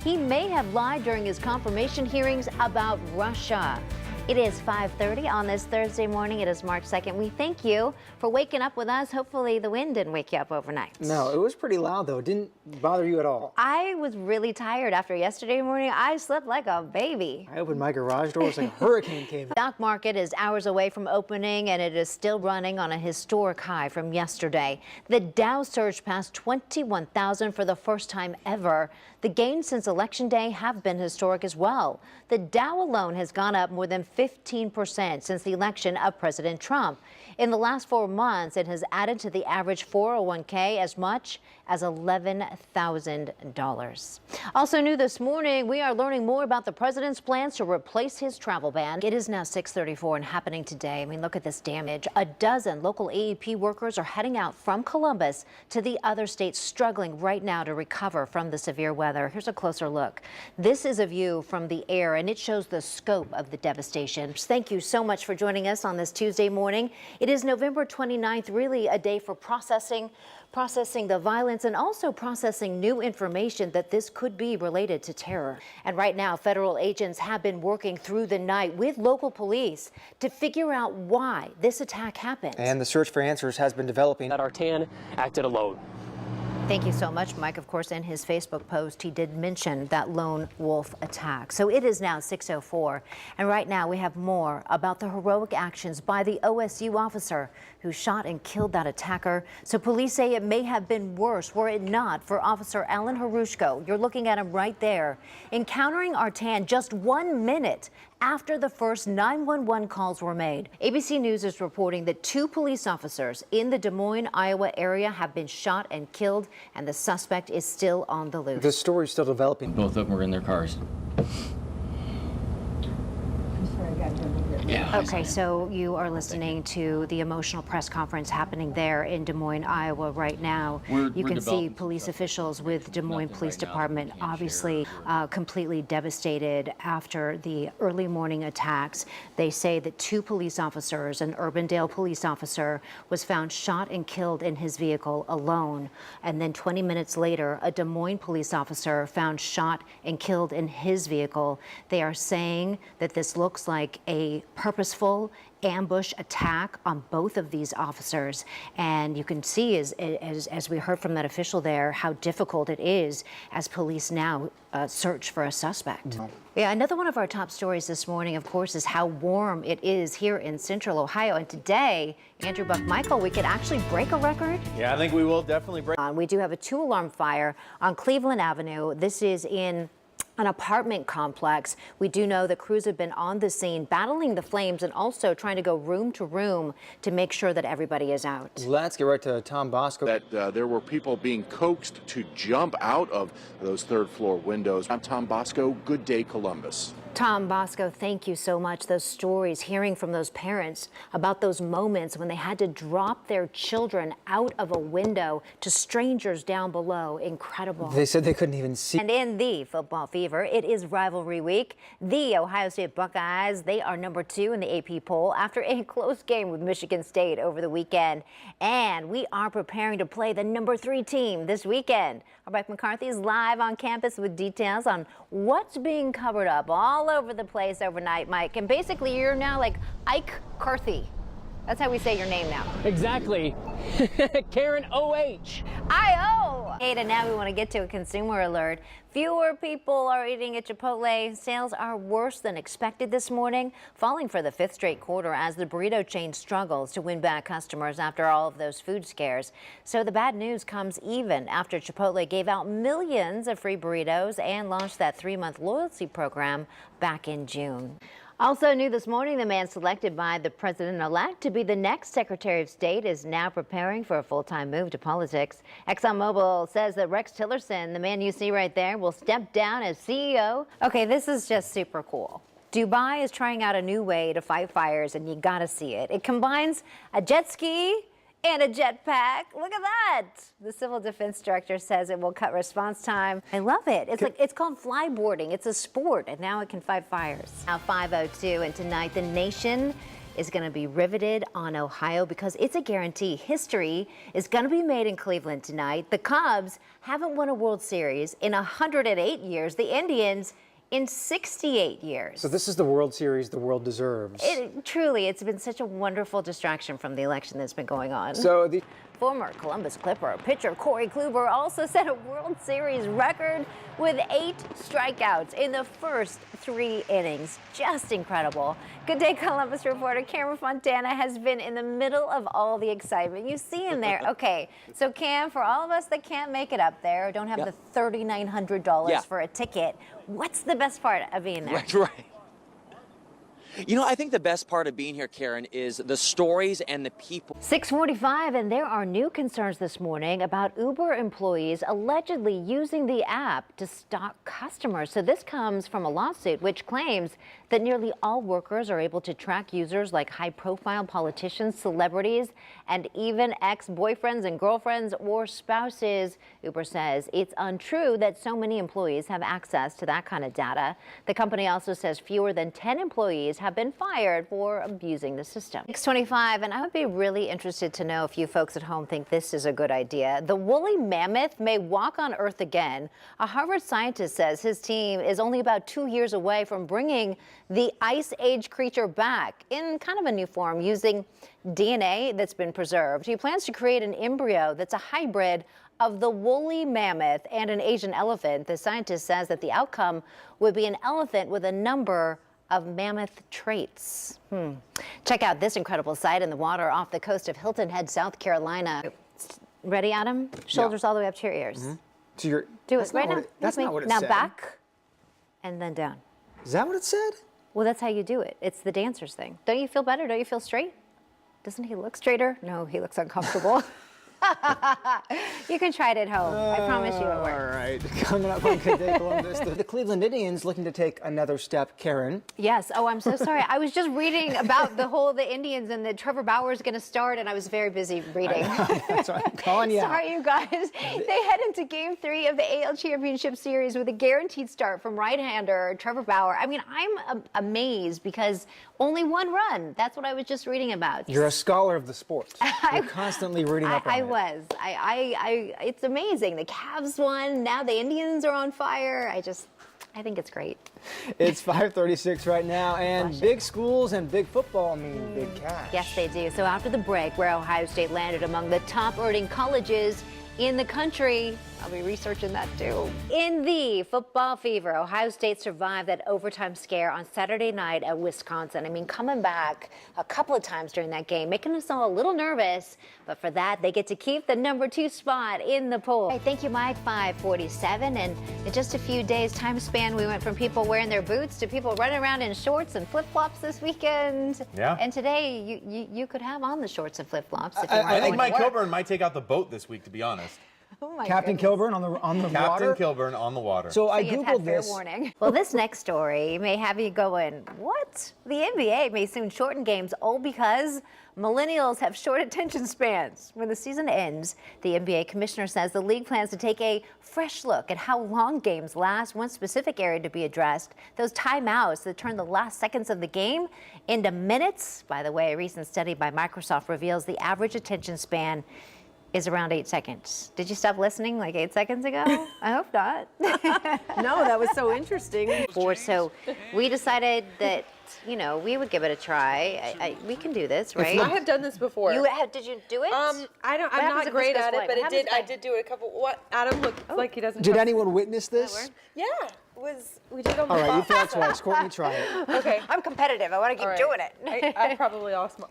He may have lied during his confirmation hearings about Russia. It is 5:30 on this Thursday morning. It is March 2nd. We thank you for waking up with us. Hopefully the wind didn't wake you up overnight. No, it was pretty loud though. It didn't bother you at all. I was really tired after yesterday morning. I slept like a baby. I opened my garage door. It was like a hurricane came. The stock market is hours away from opening, and it is still running on a historic high from yesterday. The Dow surged past 21,000 for the first time ever. The gains since Election Day have been historic as well. The Dow alone has gone up more than 15% since the election of President Trump. In the last 4 months, it has added to the average 401k as much as $11,000. Also new this morning, we are learning more about the president's plans to replace his travel ban. It is now 6:34 and happening today. I mean, look at this damage. A dozen local AEP workers are heading out from Columbus to the other states, struggling right now to recover from the severe weather. Here's a closer look. This is a view from the air, and it shows the scope of the devastation. Thank you so much for joining us on this Tuesday morning. It is November 29th, really a day for processing the violence and also processing new information that this could be related to terror. And right now, federal agents have been working through the night with local police to figure out why this attack happened. And the search for answers has been developing. That Artan acted alone. Thank you so much, Mike. Of course, in his Facebook post, he did mention that lone wolf attack. So it is now 6:04, and right now we have more about the heroic actions by the OSU officer who shot and killed that attacker. So police say it may have been worse were it not for Officer Alan Harushko. You're looking at him right there, encountering Artan just 1 minute after the first 911 calls were made. ABC News is reporting that 2 police officers in the Des Moines, Iowa area have been shot and killed, and the suspect is still on the loose. The story's still developing. Both of them were in their cars. Yeah. Okay, so you are listening to the emotional press conference happening there in Des Moines, Iowa right now. You can see police officials with Des Moines Police Department obviously completely devastated after the early morning attacks. They say that 2 police officers, an Urbandale police officer, was found shot and killed in his vehicle alone. And then 20 minutes later, a Des Moines police officer found shot and killed in his vehicle. They are saying that this looks like a purposeful ambush attack on both of these officers. And you can see, as we heard from that official there, how difficult it is as police now search for a suspect. Yeah, another one of our top stories this morning, of course, is how warm it is here in central Ohio. And today, Andrew Buckmichael, we could actually break a record. Yeah, I think we will definitely break. We do have a 2-alarm fire on Cleveland Avenue. This is in an apartment complex. We do know that crews have been on the scene battling the flames and also trying to go room to room to make sure that everybody is out. Let's get right to Tom Bosco. That there were people being coaxed to jump out of those 3rd floor windows. I'm Tom Bosco. Good day, Columbus. Tom Bosco, thank you so much. Those stories, hearing from those parents about those moments when they had to drop their children out of a window to strangers down below. Incredible. They said they couldn't even see. And in the football fever, it is rivalry week. The Ohio State Buckeyes, they are number 2 in the AP poll after a close game with Michigan State over the weekend. And we are preparing to play the number 3 team this weekend. Rebecca McCarthy is live on campus with details on what's being covered up all over the place overnight, Mike. And basically, you're now like Ike Carthy. That's how we say your name now. Exactly. Karen O.H. I-O. And now we want to get to a consumer alert. Fewer people are eating at Chipotle. Sales are worse than expected this morning, falling for the 5th straight quarter as the burrito chain struggles to win back customers after all of those food scares. So the bad news comes even after Chipotle gave out millions of free burritos and launched that 3-month loyalty program back in June. Also new this morning, the man selected by the president-elect to be the next Secretary of State is now preparing for a full-time move to politics. ExxonMobil says that Rex Tillerson, the man you see right there, will step down as CEO. Okay, this is just super cool. Dubai is trying out a new way to fight fires, and you gotta see it. It combines a jet ski and a jetpack. Look at that. The civil defense director says it will cut response time. I love it. It's called flyboarding. It's a sport, and now it can fight fires. Now 5:02, and tonight the nation is going to be riveted on Ohio because it's a guarantee. History is going to be made in Cleveland tonight. The Cubs haven't won a World Series in 108 years. The Indians in 68 years. So this is the World Series the world deserves. Truly, it's been such a wonderful distraction from the election that's been going on. So the Former Columbus Clipper pitcher Corey Kluber also set a World Series record with 8 strikeouts in the first 3 innings. Just incredible. Good day, Columbus reporter Cameron Fontana has been in the middle of all the excitement. You see him there. Okay, so Cam, for all of us that can't make it up there, don't have the $3,900 for a ticket, what's the best part of being there? Right. You know, I think the best part of being here, Karen, is the stories and the people. 6:45, and there are new concerns this morning about Uber employees allegedly using the app to stalk customers. So this comes from a lawsuit which claims that nearly all workers are able to track users like high-profile politicians, celebrities, and even ex-boyfriends and girlfriends or spouses. Uber says it's untrue that so many employees have access to that kind of data. The company also says fewer than 10 employees have been fired for abusing the system. 6:25, and I would be really interested to know if you folks at home think this is a good idea. The woolly mammoth may walk on Earth again. A Harvard scientist says his team is only about 2 years away from bringing the Ice Age creature back in kind of a new form using DNA that's been preserved. He plans to create an embryo that's a hybrid of the woolly mammoth and an Asian elephant. The scientist says that the outcome would be an elephant with a number of mammoth traits. Check out this incredible sight in the water off the coast of Hilton Head, South Carolina. Ready, Adam? Shoulders all the way up to your ears. to your, Do it right now. That's With not me. what it now said. back and then down. Is that what it said? Well, that's how you do it. It's the dancer's thing. Don't you feel better? Don't you feel straight? Doesn't he look straighter? No, he looks uncomfortable. You can try it at home. I promise you it All works. right, coming up on Good Day Columbus, the Cleveland Indians looking to take another step. Karen. Yes. Oh, I'm so sorry. I was just reading about the Indians and that Trevor Bauer is going to start, and I was very busy reading. That's why I'm calling you out. Sorry, you guys. They head into Game 3 of the AL Championship Series with a guaranteed start from right-hander Trevor Bauer. I mean, I'm amazed because only 1 run. That's what I was just reading about. You're a scholar of the sport. You're constantly reading up on I it. was. It's amazing. The Cavs won. Now the Indians are on fire. I think it's great. It's 5:36 right now, and big schools and big football mean big cash. Yes, they do. So after the break, where Ohio State landed among the top earning colleges in the country, I'll be researching that too. In the football fever, Ohio State survived that overtime scare on Saturday night at Wisconsin. I mean, coming back a couple of times during that game, making us all a little nervous. But for that, they get to keep the number 2 spot in the poll. Hey, thank you, Mike. 5:47, and in just a few days' time span, we went from people wearing their boots to people running around in shorts and flip-flops this weekend. Yeah. And today, you could have on the shorts and flip-flops if you I think want Mike to work. Kilburn might take out the boat this week, to be honest. Oh my Captain goodness. Kilburn on the Captain water. Kilburn on the water. So I You've had googled fair this. warning. Well, this next story may have you going, what? The NBA may soon shorten games all because millennials have short attention spans. When the season ends, the NBA commissioner says the league plans to take a fresh look at how long games last. One specific area to be addressed, those timeouts that turn the last seconds of the game into minutes. By the way, a recent study by Microsoft reveals the average attention span is around 8 seconds. Did you stop listening like 8 seconds ago? I hope not. No, that was so interesting. So we decided that, we would give it a try. We can do this, right? I have done this before. Did you do it? I'm happens not if great this goes at it, blank? but What happens I if did do it a couple. What? Adam looked like he doesn't. Did trust anyone witness this? Yeah, we did on the All right, you spot. feel twice. Courtney, try it. Okay. I'm competitive. I want to keep All right. doing it. I probably lost my.